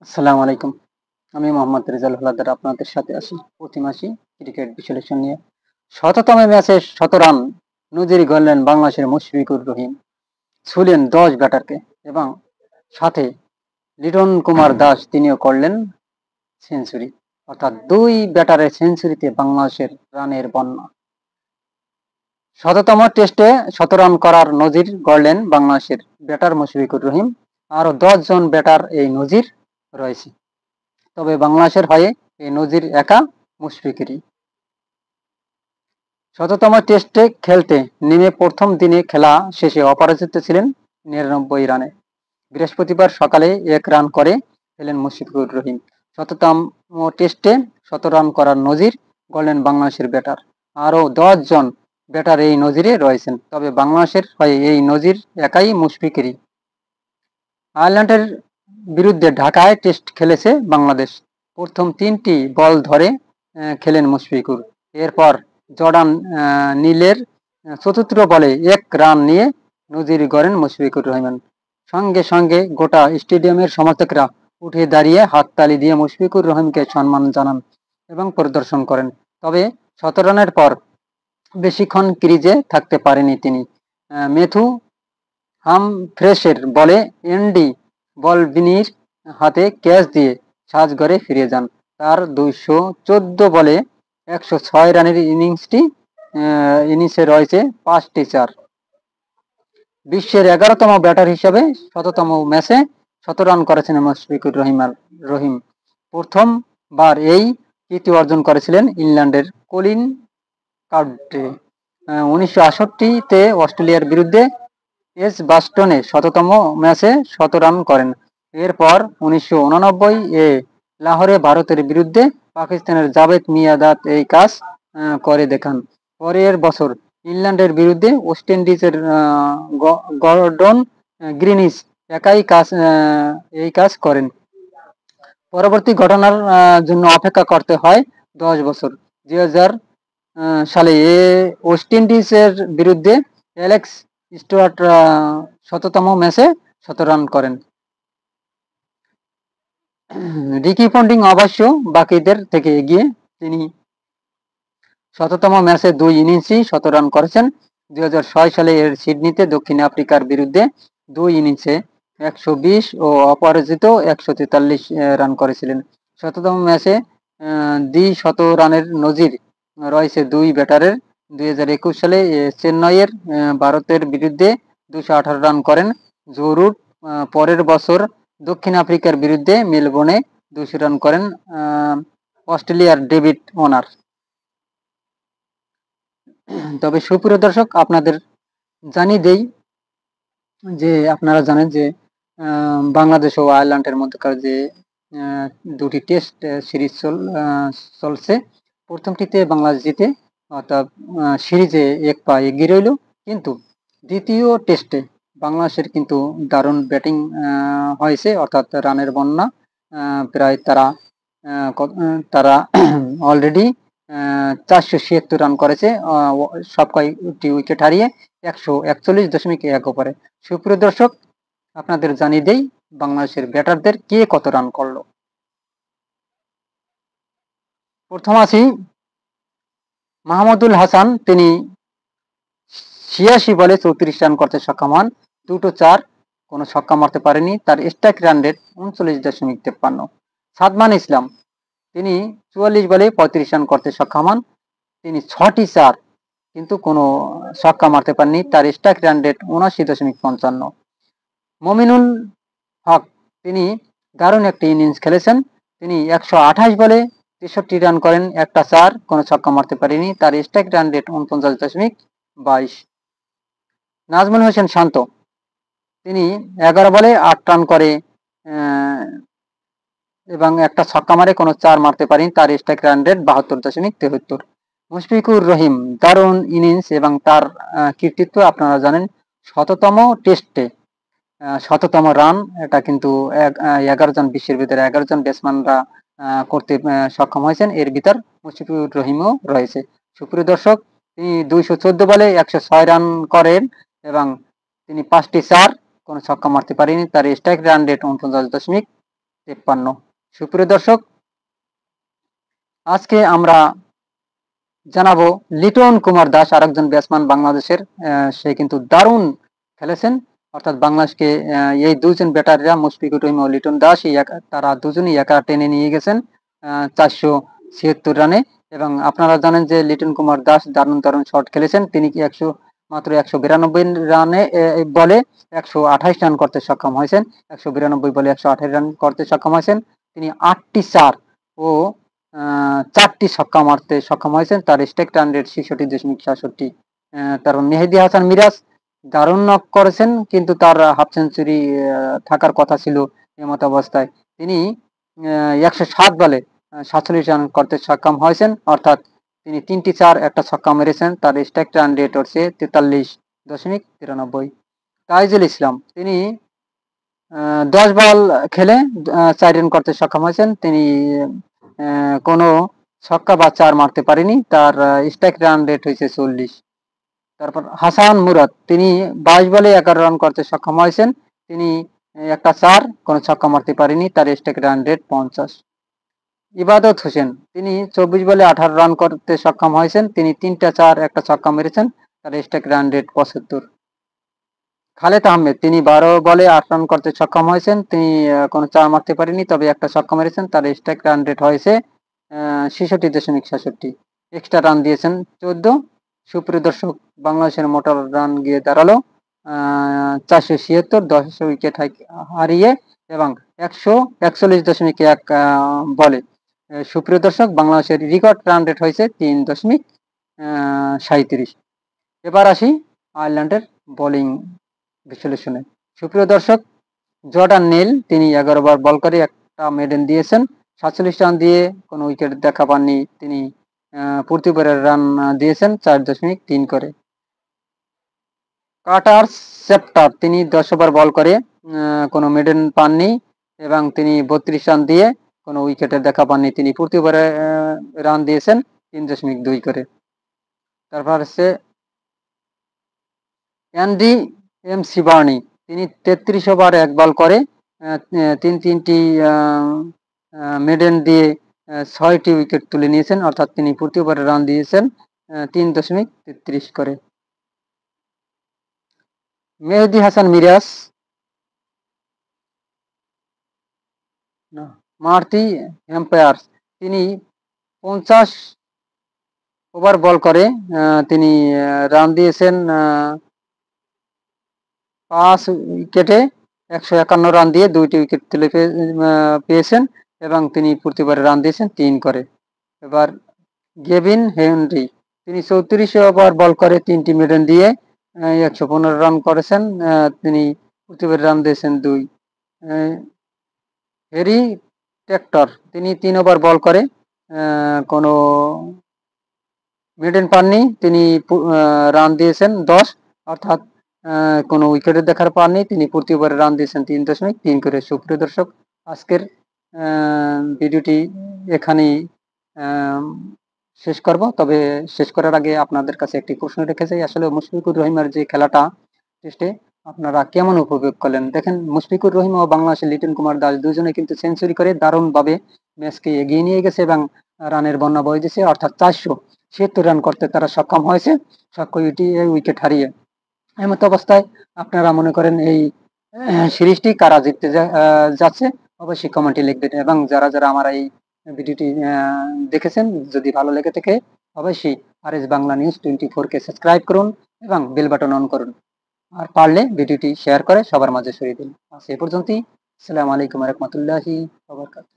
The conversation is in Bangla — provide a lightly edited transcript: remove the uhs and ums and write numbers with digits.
আসসালামু আলাইকুম। আমি মোহাম্মদ রেজাল হলাদার আপনাদের সাথে আছি প্রতি মাসে ক্রিকেট বিশ্লেষণ নিয়ে। শততম ম্যাচে ১৭ রান নজির গড়লেন বাংলাদেশের মুশফিকুর রহিম, ছুঁলেন ১০ ব্যাটারকে এবং সাথে লিটন কুমার দাস তিনিও করলেন সেঞ্চুরি। অর্থাৎ ২ ব্যাটারের সেঞ্চুরিতে বাংলাদেশের রানের বন্যা। শততম টেস্টে ১৭ রান করার নজির গড়লেন বাংলাদেশের ব্যাটার মুশফিকুর রহিম। আরও ১০ জন ব্যাটার এই নজির রয়েছে। তবে বাংলাদেশের হয়ে এই নজির একা মুশফিকেরই। শততম টেস্টে খেলতে নেমে প্রথম দিনে খেলা শেষে অপরাজিত ছিলেন ৯৯ রানে। বৃহস্পতিবার সকালে ১ রান করে ফেলেন মুশফিকুর রহিম। শততম টেস্টে ১৭ রান করার নজির গড়লেন বাংলাদেশের ব্যাটার। আরও ১০ জন ব্যাটার এই নজিরে রয়েছেন। তবে বাংলাদেশের হয়ে এই নজির একাই মুশফিকেরই। আয়ারল্যান্ডের বিরুদ্ধে ঢাকায় টেস্ট খেলেছে বাংলাদেশ। প্রথম ৩টি বল ধরে খেলেন মুশফিকুর। এরপর জর্ডান নীলের চতুর্থ বলে ১ রান নিয়ে নজির গড়েন মুশফিকুর রহিমান। সঙ্গে সঙ্গে গোটা স্টেডিয়ামের সমর্থকরা উঠে দাঁড়িয়ে হাততালি দিয়ে মুশফিকুর রহিমকে সম্মান জানান এবং পরিদর্শন করেন। তবে ১৭ রানের পর বেশিক্ষণ ক্রিজে থাকতে পারেনি তিনি। মেথু হামফ্রেসের বলে অ্যান্ডি বলবিনির হাতে ক্যাচ দিয়ে সাজঘরে ফিরে যান। তার ২১৪ বলে ১০৬ রানের ইনিংসে রয়েছে ৫টি চার। বিশ্বের ১১তম ব্যাটার হিসেবে শততম ম্যাচে ১৭ রান করেছেন মুশফিকুর রহিম। প্রথমবার এই কীর্তি অর্জন করেছিলেন ইংল্যান্ডের কলিন কার্ডে। ১৯৬৮-তে অস্ট্রেলিয়ার বিরুদ্ধে এজবাস্টনে ১০০তম ম্যাচে ১৭ রান করেন। এরপর ১৯৮৯-এ লাহোরে ভারতের বিরুদ্ধে পাকিস্তানের জাভেদ মিয়াঁদাদ এই কাজ করে দেখান। পরের বছর ইংল্যান্ডের বিরুদ্ধে ওয়েস্ট ইন্ডিজের গর্ডন গ্রিনিস এই কাজ করেন। পরবর্তী ঘটনার জন্য অপেক্ষা করতে হয় ১০ বছর। ২০০০ সালে ওয়েস্ট ইন্ডিজের বিরুদ্ধে অ্যালেক্স স্টুয়ার্ট ১০০তম ম্যাচে ১৭ রান করেন। রিকি পন্টিং অবশ্য বাকিদের থেকে এগিয়ে। তিনি ১০০তম ম্যাচে ২ ইনিংসেই ১৭ রান করেছেন। ২০০৬ সালে সিডনিতে দক্ষিণ আফ্রিকার বিরুদ্ধে ২ ইনিংসে ১২০ ও অপরাজিত ১৪৩ রান করেছিলেন। ১০০তম ম্যাচে দ্বি-শত রানের নজির রয়েছে ২ ব্যাটারের। ২০২১ সালে চেন্নাইয়ের ভারতের বিরুদ্ধে ২১৮ রান করেন জো রুট। পরের বছর দক্ষিণ আফ্রিকার বিরুদ্ধে মেলবোর্নে ২০০ রান করেন অস্ট্রেলিয়ার ডেভিড ওয়ার্নার। তবে সুপ্রিয় দর্শক, আপনাদের জানিয়ে দেই যে আপনারা জানেন যে বাংলাদেশ ও আয়ারল্যান্ডের মধ্যকার যে দুটি টেস্ট সিরিজ চলছে। প্রথমটিতে বাংলাদেশ জিতে অর্থাৎ সিরিজে ১ পা এগিয়ে রইল। কিন্তু দ্বিতীয় টেস্টে বাংলাদেশের কিন্তু দারুণ ব্যাটিং হয়েছে, অর্থাৎ রানের বন্যা। প্রায় তারা অলরেডি ৪৭৬ রান করেছে সব কয়টি উইকেট হারিয়ে ১৪১.১ ওভারে। সুপ্রিয় দর্শক, আপনাদের জানিয়ে দেই বাংলাদেশের ব্যাটারদের কে কত রান করলো। প্রথম আছি মাহমুদুল হাসান, তিনি ৮৬ বলে ৩৪ রান করতে সক্ষম হন, ২টো চার, কোনো ছক্কা মারতে পারেনি। তার স্ট্রাইক রান রেট ৩৯.৫৩। সাদমান ইসলাম, তিনি ৪৪ বলে ৩৫ রান করতে সক্ষম হন, তিনি ৬টি চার, কিন্তু কোনো ছক্কা মারতে পারেননি। তার strike run rate ৭৯.৫৫। Mominul Haque, তিনি দারুণ একটি ইনিংস খেলেছেন। তিনি ১২৮ বলে ৬৩ রান করেন, একটা চার, কোনো ছক্কা মারতে পারেনি। তার স্ট্রাইক রান রেট ৪৯.২২। নাজমুল হোসেন শান্ত, তিনি ১১ বলে ৮ রান করে এবং একটা ছক্কা মারে, কোনো চার মারতে পারেনি। তার strike run rate ৭২.৭৩। Mushfiqur Rahim, দারুণ ইনিংস এবং তার কৃতিত্ব আপনারা জানেন। ১০০তম টেস্টে ১০০তম রান, এটা কিন্তু ১১ জন বিশ্বের ভিতরে ১১ জন ব্যাটসম্যানরা করতে সক্ষম হয়েছেন। এর ভিতর মুশফিকুর রহিমও রয়েছে। সুপ্রিয় দর্শক, তিনি ২১৪ বলে ১০৬ রান করেন এবং তিনি ৫টি চার, কোনো ছক্কা মারতে পারেনি। তার স্ট্রাইক রান রেট ৪৯.৩ 53। সুপ্রিয় দর্শক, আজকে আমরা জানাবো লিটন কুমার দাস আরেকজন ব্যাটসম্যান বাংলাদেশের। সে কিন্তু দারুণ খেলেছেন, অর্থাৎ বাংলাদেশকে এই দুজন ব্যাটাররা মুশফিকুর রহিম ও লিটন দাস তারা দুজনই একা টেনে নিয়ে গেছেন 476 রানে। এবং আপনারা জানেন যে লিটন কুমার দাস দারুণ দারুণ শট খেলেছেন। তিনি কি মাত্র 192 রানে বলে 128 রান করতে সক্ষম হয়েছেন। 192 বলে 128 রান করতে সক্ষম হয়েছেন। তিনি 8টি চার ও 4টি ছক্কা মারতে সক্ষম হয়েছেন। তার স্ট্রাইক রান রেট 66.67। তারপর মেহেদী হাসান মিরাজ দারুণ নক করেছেন, কিন্তু তার হাফ সেঞ্চুরি থাকার কথা ছিল এমত অবস্থায়। তিনি 107 বলে 47 রান করতে সক্ষম হয়েছেন, অর্থাৎ তিনি 3টি চার একটা ছক্কা মেরেছেন। তার স্ট্রাইক রান রেট হচ্ছে 43.93। তাইজুল ইসলাম তিনি 10 বল খেলে 4 রান করতে সক্ষম হয়েছেন। তিনি কোনো ছক্কা বা চার মারতে পারেনি। তার স্ট্রাইক রান রেট হয়েছে 40। তারপর হাসান মুরাদ তিনি 22 বলে 11 রান করতে সক্ষম হয়েছেন। তিনি একটা চার, কোনো ছক্কা মারতে পারেনি। তার স্ট্রাইক রান রেট 50। ইবাদত হোসেন তিনি 24 বলে 18 রান করতে সক্ষম হয়েছেন। তিনি 3টা চার একটা ছক্কা মেরেছেন। তার strike run rate 75। Khaled Ahmed তিনি 12 বলে 8 রান করতে সক্ষম হয়েছেন। তিনি কোনো চার মারতে পারেনি, তবে একটা ছক্কা মেরেছেন। তার স্ট্রাইক রান রেট হয়েছে 66.67। এক্সট্রা রান দিয়েছেন 14। সুপ্রিয় দর্শক, বাংলাদেশের মোটর রান গিয়ে দাঁড়ালো 476, 10 উইকেট হারিয়ে এবং 141.1 বলে। সুপ্রিয় দর্শক, বাংলাদেশের রেকর্ড রান রেট হয়েছে 3.37। এবার আসি আয়ারল্যান্ডের বোলিং বিশ্লেষণে। সুপ্রিয় দর্শক, জর্ডান নেল তিনি 11 বার বল করে একটা মেডেন দিয়েছেন। 47 রান দিয়ে কোনো উইকেট দেখা পাননি। তিনি প্রতি ওভারের রান দিয়েছেন 4.3 করে। কার্টার সেপ্টার তিনি 10 ওভার বল করে কোনো মেডেন পাননি এবং তিনি 32 রান দিয়ে কোনো উইকেটের দেখা পাননি। তিনি প্রতি ওভারে রান দিয়েছেন 3.2 করে। তারপর হচ্ছে অ্যান্ডি এম সিবার্নি তিনি 33 ওভার 1 বল করে তিনটি মেডেন দিয়ে 6টি উইকেট তুলে নিয়েছেন, অর্থাৎ তিনি প্রতি ওভারে রান দিয়েছেন 3.33 করে। মেহেদী হাসান মিরাজ মার্তি এম্পায়ার্স তিনি 50 ওভার বল করে তিনি রান দিয়েছেন 5 উইকেটে 151 রান দিয়ে 2টি উইকেট তুলে পেয়েছেন এবং তিনি প্রতি ওভারে রান দিয়েছেন 3 করে। এবার গেভিন হেনরি তিনি 34 ওভার বল করে 3টি মেডেন দিয়ে 115 রান করেছেন। তিনি প্রতি ওভারে রান দিয়েছেন 2। হ্যারি টেক্টর তিনি 3 ওভার বল করে কোনো মেডেন পাননি। তিনি রান দিয়েছেন 10, অর্থাৎ কোনো উইকেটের দেখার পাননি। তিনি প্রতি ওভারে রান দিয়েছেন 3.3 করে। সুপ্রিয় দর্শক, আজকের ভিডিওটি এখানেই শেষ করব। তবে শেষ করার আগে আপনাদের কাছে একটি প্রশ্ন রেখে যাই, আসলে মুশফিকুর রহিমের যে খেলাটা টেস্টে আপনারা কেমন উপভোগ করলেন? দেখেন, মুশফিকুর রহিম ও বাংলাদেশের লিটন কুমার দাস দুজনে কিন্তু সেঞ্চুরি করে দারুণভাবে ম্যাচকে এগিয়ে নিয়ে গেছে এবং রানের বন্যা বয়ে দিয়েছে, অর্থাৎ 476 রান করতে তারা সক্ষম হয়েছে 6 উইকেট হারিয়ে। এমত অবস্থায় আপনারা মনে করেন এই সিরিজটি কারা জিততে যাচ্ছে? অবশ্যই কমেন্টে লিখবেন এবং যারা যারা আমার এই ভিডিওটি দেখেছেন, যদি ভালো লেগে থাকে অবশ্যই আরএস বাংলা নিউজ 24-কে সাবস্ক্রাইব করুন এবং বেল বাটন অন করুন। আর পারলে ভিডিওটি শেয়ার করে সবার মাঝে ছড়িয়ে দিন। আজ এ পর্যন্তই। আসসালামু আলাইকুম ওয়া রাহমাতুল্লাহি ওয়া বারাকাতুহু।